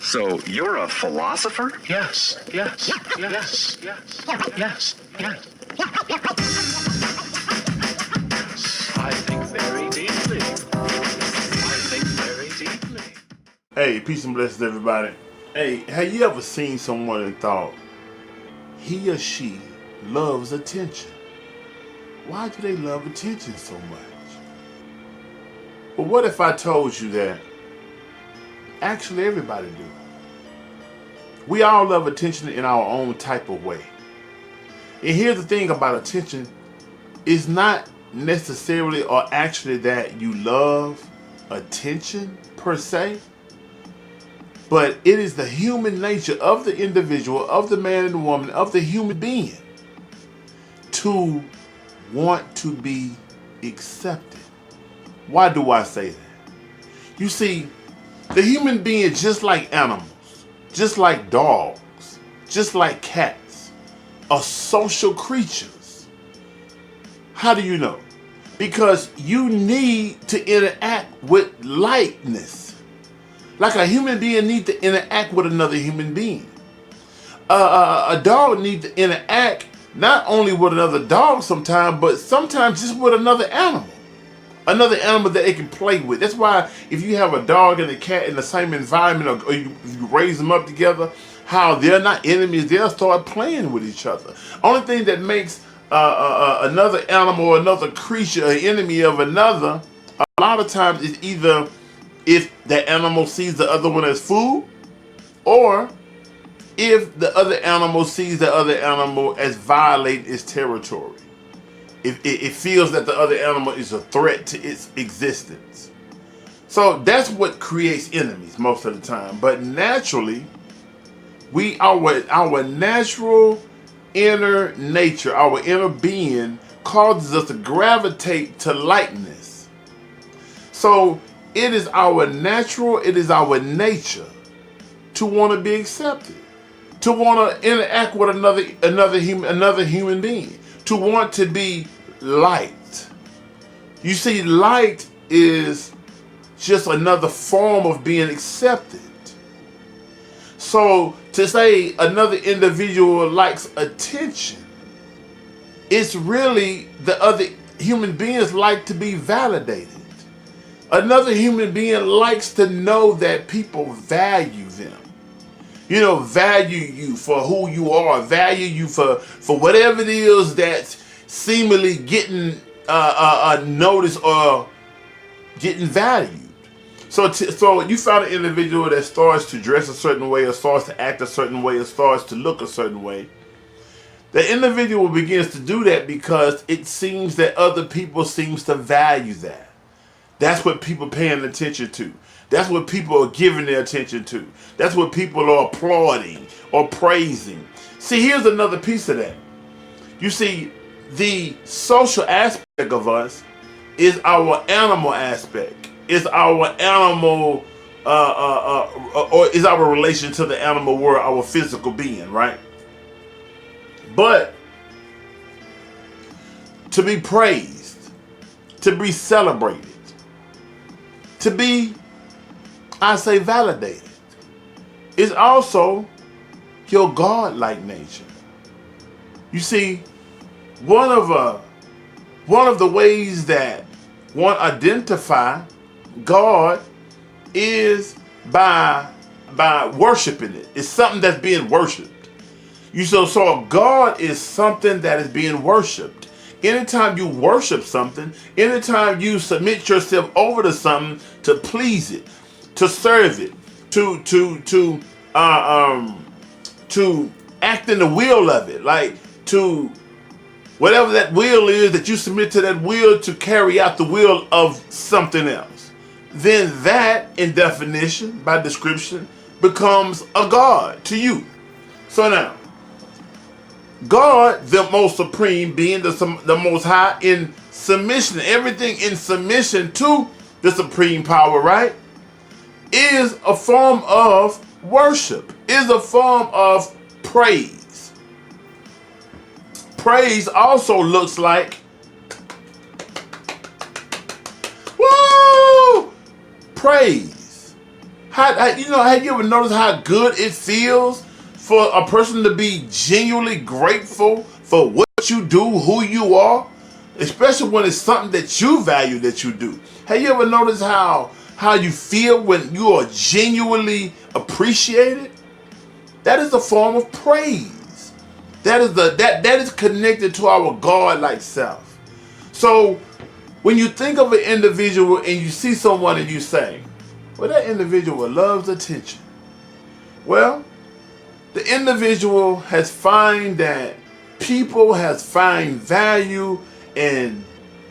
So you're a philosopher? Yes. I think very deeply. Hey, peace and blessings, everybody. Hey, have you ever seen someone and thought, he or she loves attention? Why do they love attention so much? But what if I told you that actually everybody do? We all love attention in our own type of way. And here's the thing about attention, it's not necessarily or actually that you love attention per se, but it is the human nature of the individual, of the man and woman, of the human being to want to be accepted. Why do I say that? You see, the human being, just like animals, just like dogs, just like cats, are social creatures. How do you know? Because you need to interact with likeness. Like a human being needs to interact with another human being. A dog needs to interact not only with another dog sometimes, but sometimes just with another animal. Another animal that they can play with. That's why if you have a dog and a cat in the same environment, or you raise them up together, how they're not enemies, they'll start playing with each other. Only thing that makes another animal or another creature an enemy of another, a lot of times is either if the animal sees the other one as food, or if the other animal sees the other animal as violating its territory. If it feels that the other animal is a threat to its existence. So that's what creates enemies most of the time. But naturally, our natural inner nature, our inner being causes us to gravitate to likeness. So it is our nature to want to be accepted, to want to interact with another human being, to want to be liked. You see, liked is just another form of being accepted. So to say another individual likes attention, it's really the other human beings like to be validated. Another human being likes to know that people value them. You know, value you for who you are, value you for whatever it is that's seemingly getting noticed or getting valued. So you found an individual that starts to dress a certain way, or starts to act a certain way, or starts to look a certain way. The individual begins to do that because it seems that other people seems to value that. That's what people are paying attention to. That's what people are giving their attention to. That's what people are applauding or praising. See, here's another piece of that. You see, the social aspect of us is our animal aspect. Is our animal, or is our relation to the animal world, our physical being, right? But to be praised, to be celebrated, to be, I say, validated, is also your God-like nature. You see, one of the ways that one identify God is by worshiping it. It's something that's being worshipped. So God is something that is being worshipped. Anytime you worship something, anytime you submit yourself over to something to please it, to serve it, to act in the will of it, like to whatever that will is, that you submit to that will to carry out the will of something else, then that, in definition, by description, becomes a God to you. So now, God, the most supreme being, the most high, in submission, everything in submission to the supreme power, right, is a form of worship, is a form of praise. Praise also looks like, woo, praise. Have you ever noticed how good it feels for a person to be genuinely grateful for what you do, who you are, especially when it's something that you value that you do? Have you ever noticed how you feel when you are genuinely appreciated? That is a form of praise. That is connected to our God-like self. So when you think of an individual and you see someone and you say, well, that individual loves attention. Well, the individual has find that people has find value in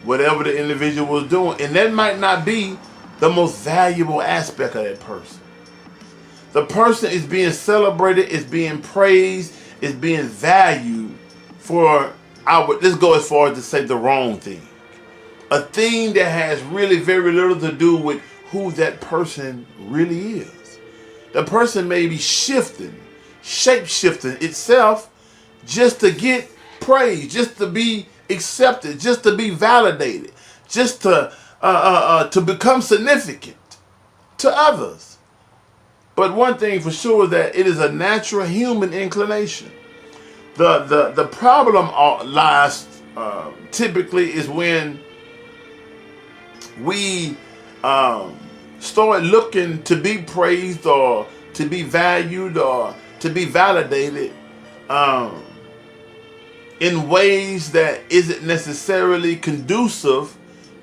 whatever the individual is doing. And that might not be the most valuable aspect of that person. The person is being celebrated, is being praised, is being valued for let's go as far as to say the wrong thing. A thing that has really very little to do with who that person really is. The person may be shape-shifting itself just to get praise, just to be accepted, just to be validated, just to become significant to others. But one thing for sure is that it is a natural human inclination. The problem lies typically is when we start looking to be praised or to be valued or to be validated in ways that isn't necessarily conducive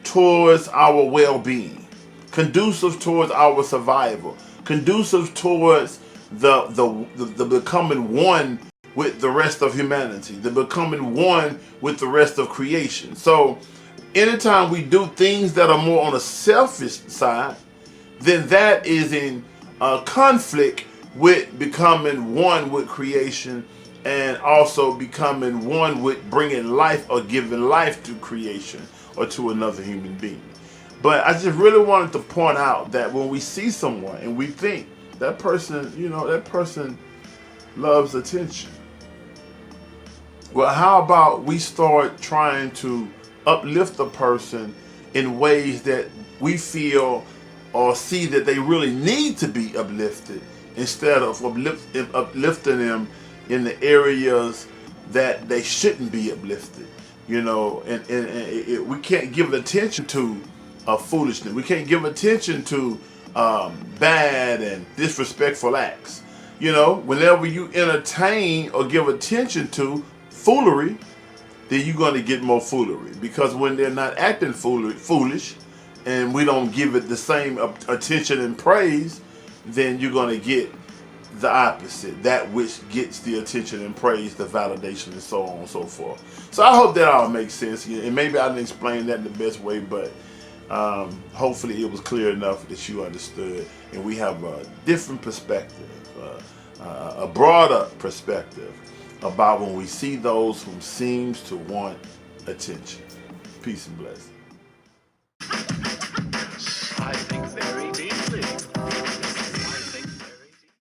towards our well-being, conducive towards our survival, conducive towards the becoming one with the rest of humanity, the becoming one with the rest of creation. So anytime we do things that are more on a selfish side, then that is in conflict with becoming one with creation and also becoming one with bringing life or giving life to creation or to another human being. But I just really wanted to point out that when we see someone and we think that person, that person loves attention. Well, how about we start trying to uplift the person in ways that we feel or see that they really need to be uplifted instead of uplifting them in the areas that they shouldn't be uplifted. And we can't give attention to foolishness. We can't give attention to bad and disrespectful acts. Whenever you entertain or give attention to foolery, then you're going to get more foolery. Because when they're not acting foolish, and we don't give it the same attention and praise, then you're going to get the opposite, that which gets the attention and praise, the validation, and so on and so forth. So I hope that all makes sense, and maybe I didn't explain that in the best way, but hopefully it was clear enough that you understood, and we have a different perspective, a broader perspective about when we see those who seems to want attention. Peace and blessings.